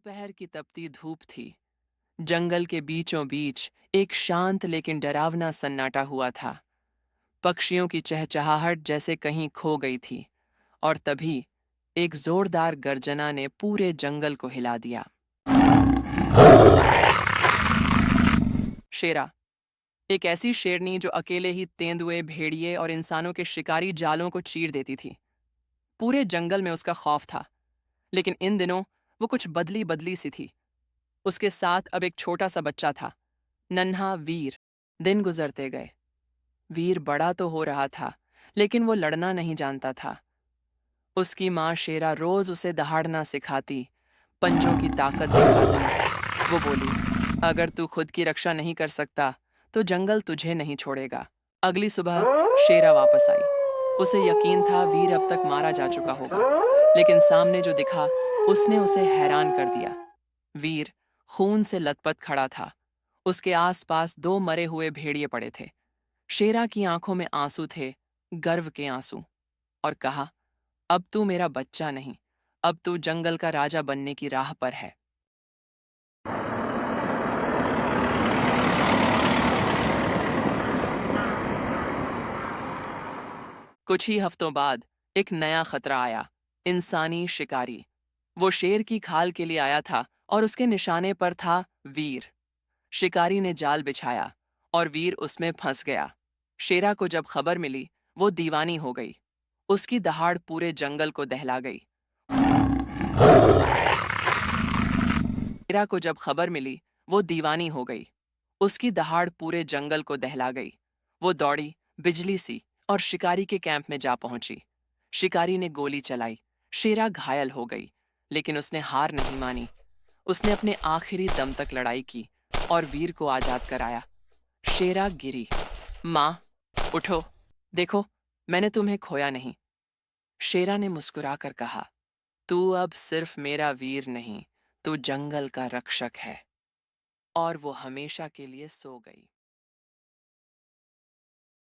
दोपहर की तपती धूप थी। जंगल के बीचों बीच एक शांत लेकिन डरावना सन्नाटा हुआ था। पक्षियों की चहचहाहट जैसे कहीं खो गई थी। और तभी एक जोरदार गर्जना ने पूरे जंगल को हिला दिया। शेरा, एक ऐसी शेरनी जो अकेले ही तेंदुए, भेड़िए और इंसानों के शिकारी जालों को चीर देती थी। पूरे जंगल में उसका खौफ था। लेकिन इन दिनों वो कुछ बदली बदली सी थी। उसके साथ अब एक छोटा सा बच्चा था, नन्हा वीर। दिन गुजरते गए। वीर बड़ा तो हो रहा था, लेकिन वो लड़ना नहीं जानता था। उसकी माँ शेरा रोज उसे दहाड़ना सिखाती, पंजों की ताकत दिखाती। वो बोली, अगर तू खुद की रक्षा नहीं कर सकता तो जंगल तुझे नहीं छोड़ेगा। अगली सुबह शेरा वापस आई। उसे यकीन था वीर अब तक मारा जा चुका होगा, लेकिन सामने जो दिखा उसने उसे हैरान कर दिया। वीर खून से लथपथ खड़ा था। उसके आसपास दो मरे हुए भेड़िए पड़े थे। शेरा की आंखों में आंसू थे, गर्व के आंसू। और कहा, अब तू मेरा बच्चा नहीं, अब तू जंगल का राजा बनने की राह पर है। कुछ ही हफ्तों बाद एक नया खतरा आया, इंसानी शिकारी। वो शेर की खाल के लिए आया था और उसके निशाने पर था वीर। शिकारी ने जाल बिछाया और वीर उसमें फंस गया। शेरा को जब खबर मिली, वो दीवानी हो गई। उसकी दहाड़ पूरे जंगल को दहला गई। शेरा को जब खबर मिली, वो दीवानी हो गई। उसकी दहाड़ पूरे जंगल को दहला गई। वो दौड़ी, बिजली सी, और शिकारी के कैंप में जा पहुंची। शिकारी ने गोली चलाई। शेरा घायल हो गई, लेकिन उसने हार नहीं मानी। उसने अपने आखिरी दम तक लड़ाई की और वीर को आजाद कराया। शेरा गिरी। माँ, उठो, देखो, मैंने तुम्हें खोया नहीं। शेरा ने मुस्कुराकर कहा, तू अब सिर्फ मेरा वीर नहीं, तू जंगल का रक्षक है। और वो हमेशा के लिए सो गई।